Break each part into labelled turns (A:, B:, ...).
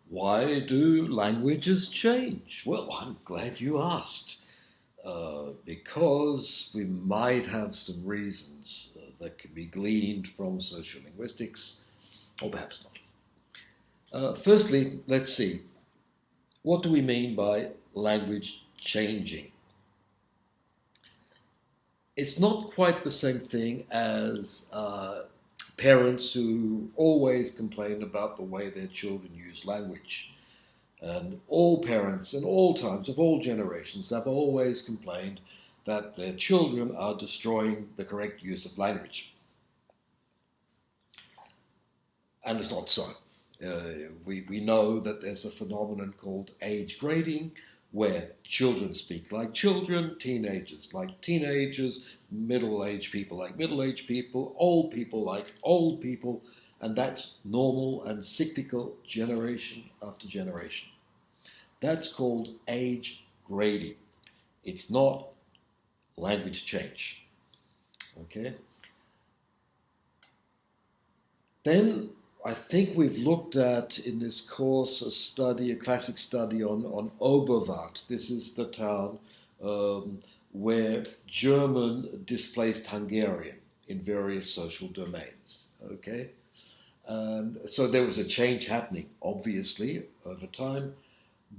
A: Why do languages change? Well, I'm glad you asked, because we might have some reasons that can be gleaned from social linguistics, or perhaps not. Firstly, let's see. What do we mean by language changing? It's not quite the same thing as parents who always complain about the way their children use language. And all parents in all times, of all generations, have always complained that their children are destroying the correct use of language. And it's not so. We know that there's a phenomenon called age grading, where children speak like children, teenagers like teenagers, middle-aged people like middle-aged people, old people like old people, and that's normal and cyclical generation after generation. That's called age grading. It's not language change. Okay? Then I think we've looked at in this course a classic study on Oberwart. This is the town where German displaced Hungarian in various social domains. Okay, and so there was a change happening, obviously, over time,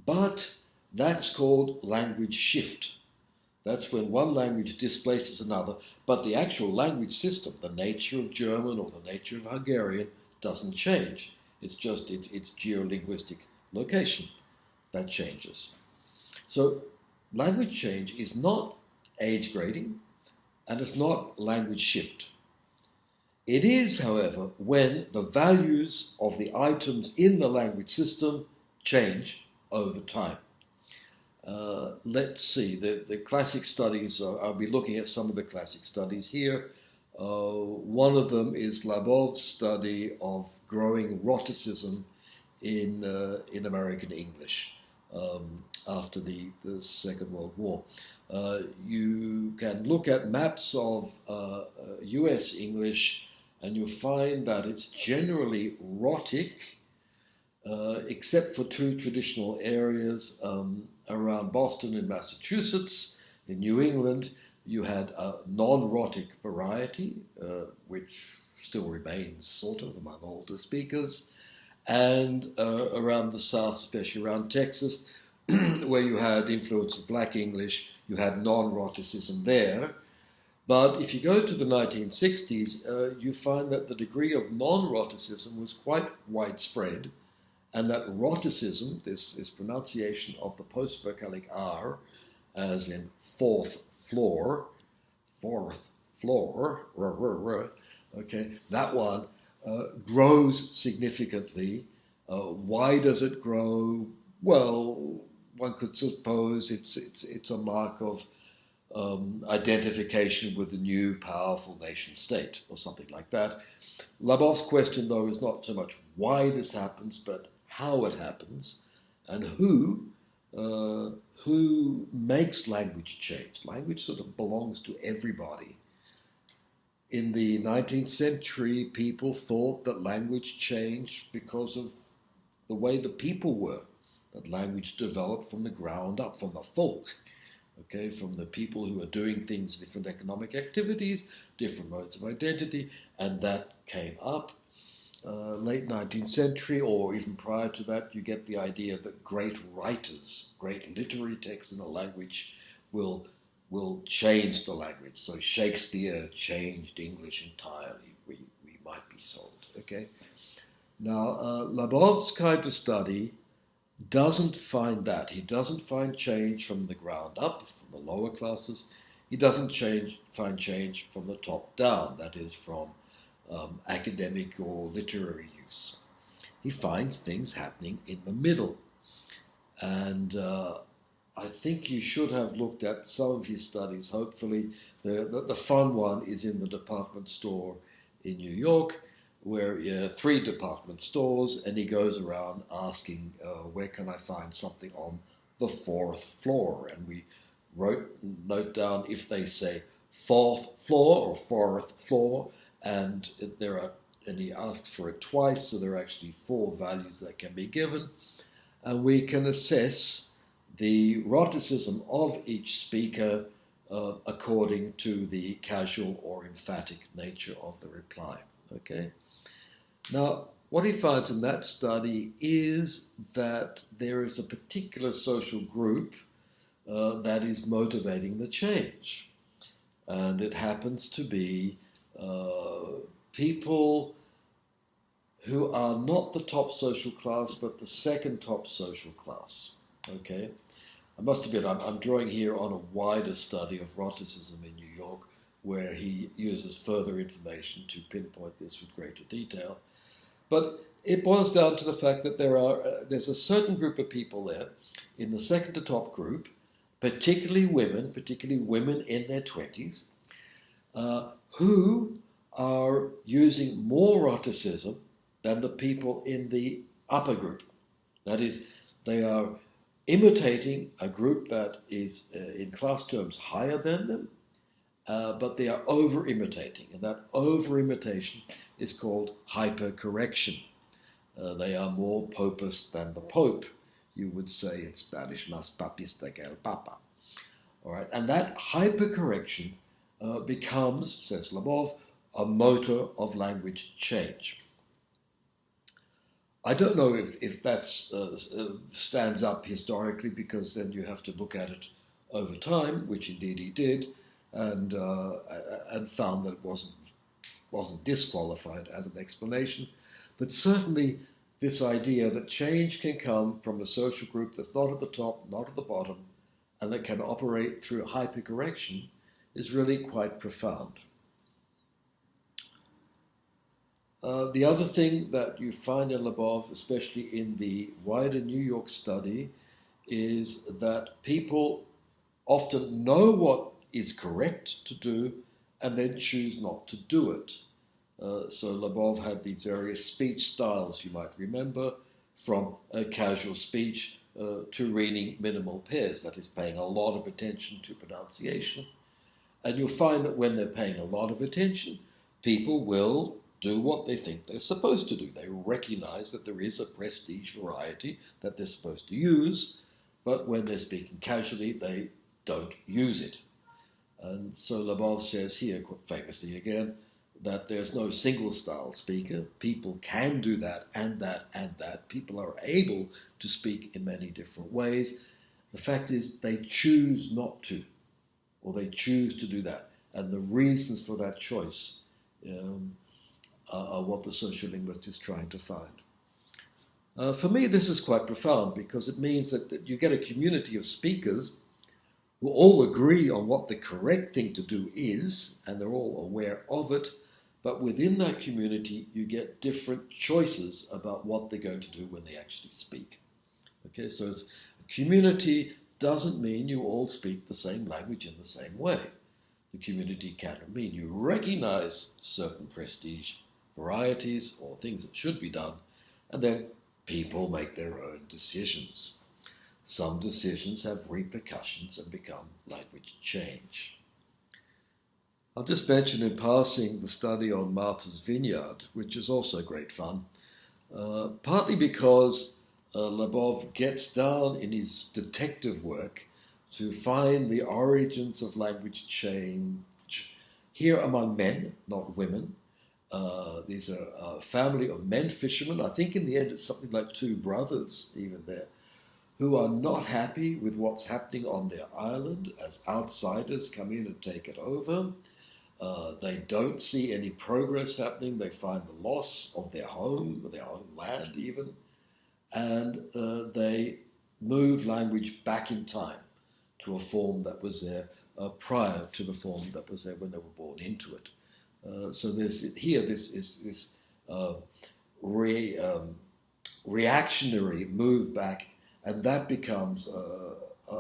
A: but that's called language shift. That's when one language displaces another, but the actual language system, the nature of German or the nature of Hungarian, doesn't change. It's just its geolinguistic location that changes. So language change is not age grading and it's not language shift. It is, however, when the values of the items in the language system change over time. Let's see, the classic studies, I'll be looking at some of the classic studies here. One of them is Labov's study of growing rhoticism in American English after the Second World War. You can look at maps of US English and you find that it's generally rhotic, except for two traditional areas around Boston and Massachusetts. In New England, you had a non-rhotic variety, which still remains sort of among older speakers, and around the South, especially around Texas, where you had influence of Black English, you had non-rhoticism there. But if you go to the 1960s, you find that the degree of non-rhoticism was quite widespread, and that rhoticism, this pronunciation of the post-vocalic R, as in fourth floor, okay, that one grows significantly. Why does it grow? Well, one could suppose it's a mark of identification with the new powerful nation state or something like that. Labov's question, though, is not so much why this happens, but how it happens and who makes language change. Language sort of belongs to everybody. In the 19th century, people thought that language changed because of the way the people were, that language developed from the ground up, from the folk, okay, from the people who are doing things, different economic activities, different modes of identity, and that came up. Late 19th century, or even prior to that, you get the idea that great writers, great literary texts in a language will change the language. So Shakespeare changed English entirely, we might be told. Okay. Now, Labov's kind of study doesn't find that. He doesn't find change from the ground up, from the lower classes. He doesn't find change from the top down, that is, from academic or literary use. He finds things happening in the middle. And I think you should have looked at some of his studies, hopefully. The fun one is in the department store in New York, where 3 department stores, and he goes around asking, where can I find something on the 4th floor? And we note down if they say 4th floor or 4th floor, and he asks for it twice, so there are actually 4 values that can be given. and we can assess the eroticism of each speaker according to the casual or emphatic nature of the reply. Okay? Now, what he finds in that study is that there is a particular social group that is motivating the change. And it happens to be people who are not the top social class, but the second top social class. Okay? I must admit, I'm drawing here on a wider study of eroticism in New York, where he uses further information to pinpoint this with greater detail. But it boils down to the fact that there's a certain group of people there, in the second to top group, particularly women in their 20s, who are using more eroticism than the people in the upper group. That is, they are imitating a group that is, in class terms, higher than them, but they are over-imitating, and that over-imitation is called hypercorrection. They are more popist than the Pope, you would say in Spanish, más papista que el Papa. All right, and that hypercorrection becomes, says Lobov, a motor of language change. I don't know if that stands up historically, because then you have to look at it over time, which indeed he did, and found that it wasn't disqualified as an explanation. But certainly this idea that change can come from a social group that's not at the top, not at the bottom, and that can operate through hypercorrection is really quite profound. The other thing that you find in Lobov, especially in the wider New York study, is that people often know what is correct to do and then choose not to do it. So Lobov had these various speech styles, you might remember, from casual speech to reading minimal pairs, that is, paying a lot of attention to pronunciation. And you'll find that when they're paying a lot of attention, people will do what they think they're supposed to do. They recognize that there is a prestige variety that they're supposed to use, but when they're speaking casually, they don't use it. And so Lobov says here, quite famously again, that there's no single style speaker. People can do that and that and that. People are able to speak in many different ways. The fact is they choose not to, or they choose to do that. And the reasons for that choice are what the sociolinguist is trying to find. For me, this is quite profound, because it means that you get a community of speakers who all agree on what the correct thing to do is, and they're all aware of it, but within that community, you get different choices about what they're going to do when they actually speak. Okay, so a community doesn't mean you all speak the same language in the same way. The community can mean you recognize certain prestige varieties or things that should be done, and then people make their own decisions. Some decisions have repercussions and become language change. I'll just mention in passing the study on Martha's Vineyard, which is also great fun, partly because Lobov gets down in his detective work to find the origins of language change here among men, not women. These are a family of men fishermen. I think in the end it's something like two brothers even there, who are not happy with what's happening on their island as outsiders come in and take it over. They don't see any progress happening. They find the loss of their home, their own land even, and they move language back in time to a form that was there prior to the form that was there when they were born into it. So there's here this reactionary move back, and that becomes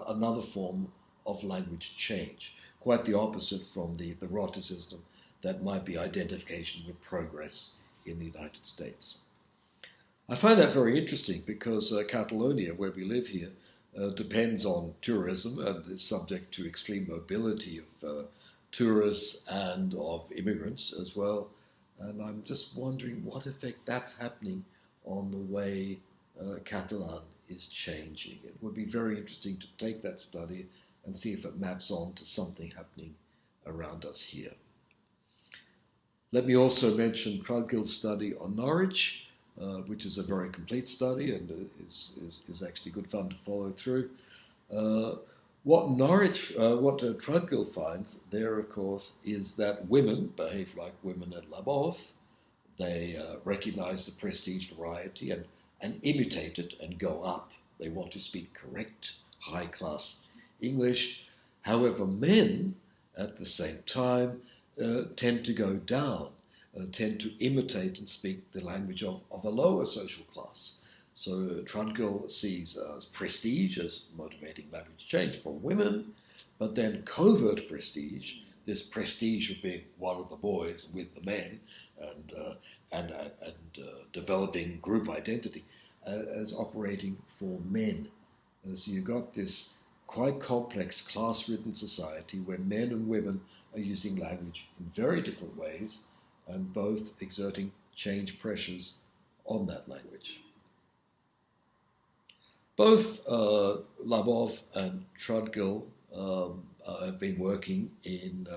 A: another form of language change, quite the opposite from the eroticism that might be identification with progress in the United States. I find that very interesting because Catalonia, where we live here, depends on tourism and is subject to extreme mobility of tourists and of immigrants as well. And I'm just wondering what effect that's happening on the way Catalan is changing. It would be very interesting to take that study and see if it maps on to something happening around us here. Let me also mention Trudgill's study on Norwich, which is a very complete study and is actually good fun to follow through. What Trudgill finds there, of course, is that women behave like women at Labov. They recognize the prestige variety and imitate it and go up. They want to speak correct, high-class English. However, men, at the same time, tend to go down, tend to imitate and speak the language of a lower social class. So Trudgill sees prestige as motivating language change for women, but then covert prestige, this prestige of being one of the boys with the men and developing group identity as operating for men. And so you've got this quite complex class-ridden society where men and women are using language in very different ways and both exerting change pressures on that language. Both Labov and Trudgill have been working in,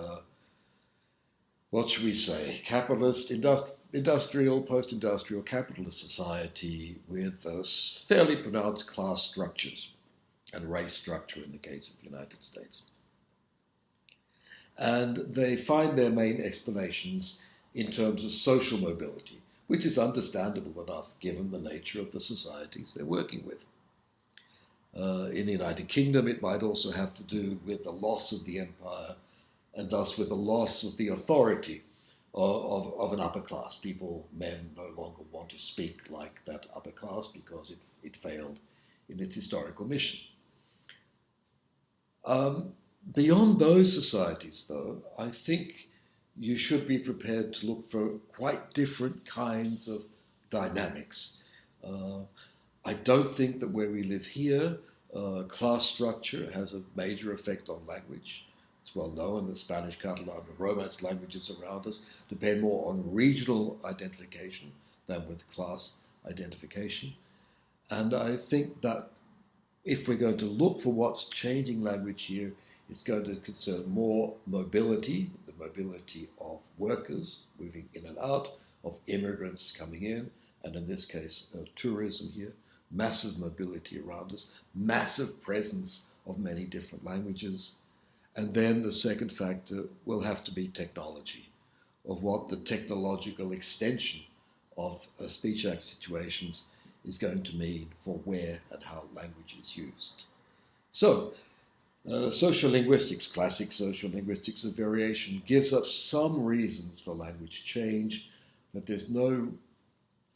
A: what should we say, capitalist, industrial, post-industrial capitalist society with fairly pronounced class structures and race structure in the case of the United States. And they find their main explanations in terms of social mobility, which is understandable enough given the nature of the societies they're working with. In the United Kingdom, it might also have to do with the loss of the empire and thus with the loss of the authority of an upper class. Men no longer want to speak like that upper class because it failed in its historical mission. Beyond those societies, though, I think you should be prepared to look for quite different kinds of dynamics. I don't think that where we live here, class structure has a major effect on language. It's well known that Spanish, Catalan, and Romance languages around us depend more on regional identification than with class identification. And I think that if we're going to look for what's changing language here, it's going to concern more mobility, the mobility of workers moving in and out, of immigrants coming in, and in this case, tourism here, massive mobility around us, massive presence of many different languages. And then the second factor will have to be technology, of what the technological extension of Speech Act situations is going to mean for where and how language is used. So, social linguistics, classic social linguistics of variation, gives us some reasons for language change, but there's no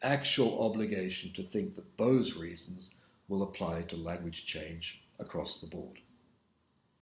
A: actual obligation to think that those reasons will apply to language change across the board.